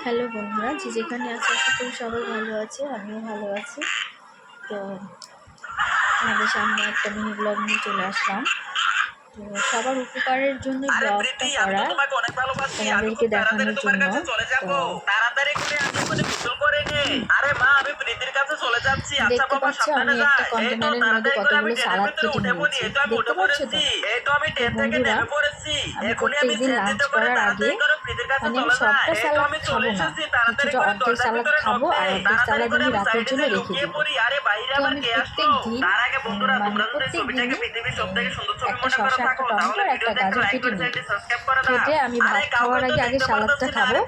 Hello বন্ধুরা, যে যেখানে আছে আশা করি সবাই ভালো আছে, আমিও ভালো আছি। তো আমাদের সামনে একটা মিনি ব্লগ নিয়ে চলে আসলাম। তো সবার উপকারের জন্য ব্লগটা করা, তোমাদেরকে দেখানোর জন্য। তো দেখতে পাচ্ছ আমি একটা কন্টেনারের মধ্যে কতগুলো সালাদ কেটে নিয়েছি, দেখতে পাচ্ছ তো। বন্ধুরা, আমি প্রত্যেকদিন লাঞ্চ করার আগে আমি সবটা সালাদ খাবো না, কিছুটা অর্ধেক সালাদ খাবো আর অর্ধেক সালাদ আমি রাতের জন্য রেখে দেবো। তো আমি প্রত্যেক দিনই একটা শসা, একটা টমেটো, একটা গাজর কেটে নিই। কেটে আমি ভাত খাওয়ার আগে সালাদটা খাবো,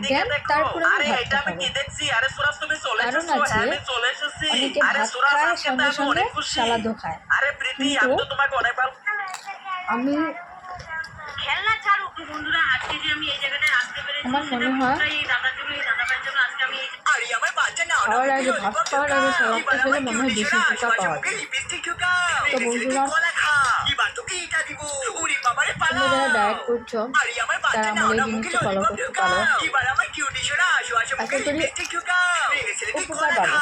দেন তারপরে আমি ভাতটা খাবো। কারণ আছে, অনেকে ভাত খায় সঙ্গে সঙ্গে সালাদও খায়, কিন্তু আমি আমার মনে হয় খাওয়ার আগে, ভাত খাওয়ার আগে সালাদটা খেলে মনে হয় বেশি উপকার পাওয়া যায়। তো বন্ধুরা, তোমরা যারা ডায়েট করছো তারা আমার এই জিনিসটা ফলো করতে পারো, আশা করি উপকার পাবে।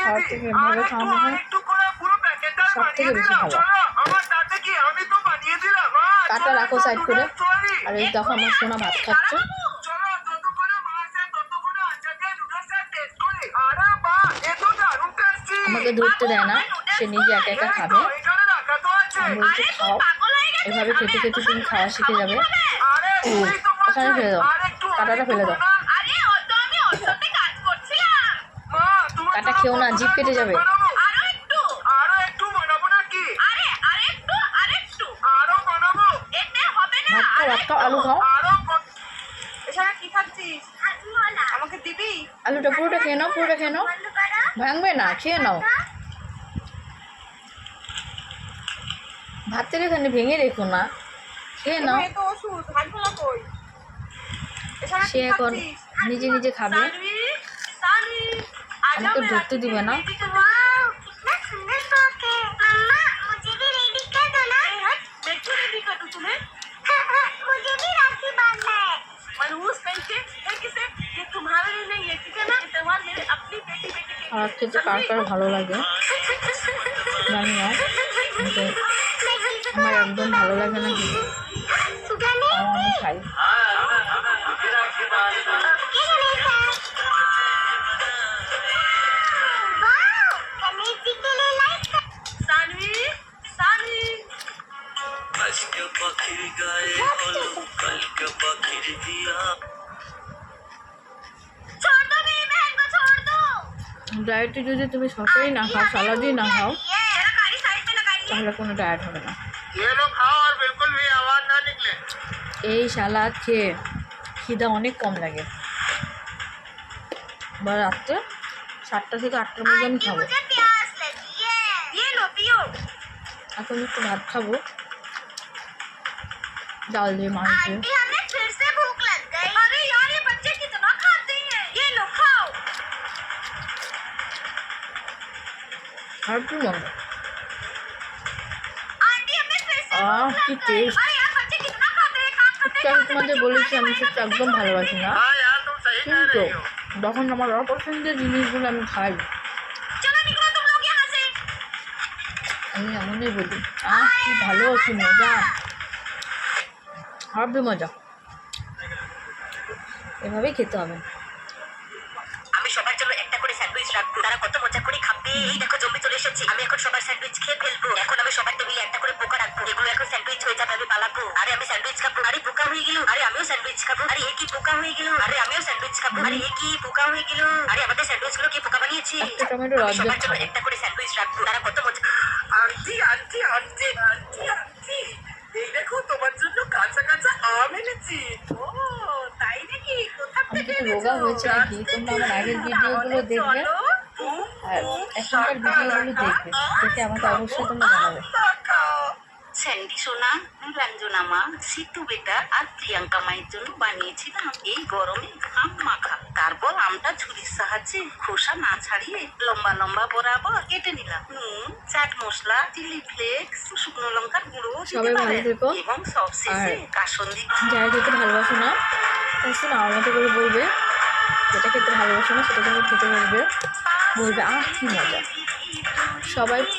খাওয়ার থেকে এভাবে খাওয়ানো হয় সব থেকে বেশি ভালো। কাটা রাখো সাইড করে। আর এই দেখো আমার সোনা ভাত খাচ্ছে, আমাকে ধরতে দেয় না, সে নিজে একা একা খাবে। আমি বলছি খাও, এভাবে খেতে খেতে তুমি খাওয়া শিখে যাবে। ওখানে ফেলে দাও, কাটাটা ফেলে দাও, কাটা খেও না, জিভ কেটে যাবে। ভাত খাও, আলু খাও, আলুটা পুরোটা খেয়ে নাও, পুরোটা খেয়ে নাও, ভাঙবে না, খেয়ে নাও। ভাতের এখানে ভেঙে রেখো না, খেয়ে নাও। সে এখন নিজে নিজে খাবে, আমাকে ধরতে দিবে না। আর খেতে কার কার ভালো লাগে জানি না, কিন্তু আমার একদম ভালো লাগে না খেতে, আমি খাই। ডায়েটে যদি তুমি শসাই না খাও, সালাদই না খাও, তাহলে কোনো ডায়েট হবে না। এই সালাদ খেয়ে খিদা অনেক কম লাগে। বা রাত্রে 7টা থেকে 8টার মধ্যে আমি খাবো। এখন একটু ভাত খাবো, ডাল দিয়ে, মাছ দিয়ে। আর কি মজা, কি টেস্ট। আমি তোমাদের বলেছি আমি সেটা একদম ভালোবাসি না, কিন্তু যখন আমার অপছন্দের জিনিসগুলো আমি খাই, আমি এমনই বলি কি ভালো, কি মজা, হবে মজা। এভাবেই খেতে হবে। আমি সবার জন্য একটা করে স্যান্ডউইচ রাখবো, তারা কত মজা করে খাবে। এই দেখো জম্বি চলে এসেছে, আমি এখন সবার স্যান্ডউইচ খেয়ে ফেলবো। এখন আমি সবার টেবিলে একটা করে পোকা রাখবো, এগুলো এখন স্যান্ডউইচ হয়ে যাবে, আমি পালাবো। আরে আমি স্যান্ডউইচ খাবো, আরে পোকা হয়ে গেল, আরে আমিও স্যান্ডউইচ খাবো, আরে এ কি পোকা হয়ে গেল, আরে আমিও স্যান্ডউইচ খাবো, আরে এ কি পোকা হয়ে গেল, আরে আমাদের স্যান্ডউইচ গুলো কি পোকা বানিয়েছে। সবার জন্য একটা করে স্যান্ডউইচ রাখবো, তারা কত মজা। Aunty aunty aunty aunty aunty, এই দেখো তোমার জন্য কাঁচা কাঁচা আম এনেছি। ও তাই নাকি, কোথা থেকে রোগা হয়েছে নাকি? তোমরা আমার আগের ভিডিওগুলো দেখবে আর এখনকার ভিডিওগুলো দেখবে, দেখে আমাকে অবশ্যই তোমরা জানাবে। ক্যান্ডি সোনা, নীলাঞ্জনা মা, সিতু বেটা আর প্রিয়াঙ্কা মায়ের জন্য বানিয়েছিলাম এই গরমে আম মাখা। তারপর আমটা ছুরির সাহায্যে খোসা না ছাড়িয়ে লম্বা লম্বা বরাবর কেটে নিলাম। নুন, চাট মশলা, চিলি ফ্লেক্স, শুকনো লঙ্কার গুঁড়ো দিতে সবাই ভালো পারেন থেকো। এবং সবশেষে কাসন্দি। যারা খেতে ভালোবাসো না তাই আমার মতো করে বলবে, যেটা খেতে ভালোবাসো না সেটা যখন খেতে বলবে আহ কী মজা। সবাইকে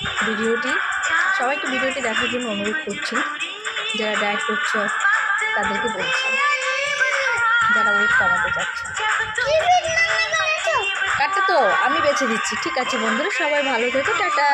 ভিডিওটি দেখার জন্য অনুরোধ করছি। যারা ডায়েট করছো তাদেরকে বলছি, যারা ওয়েট কমাতে চাচ্ছে। কাটতে তো আমি বেছে দিচ্ছি। ঠিক আছে বন্ধুরা, সবাই ভালো থেকো, টাটা।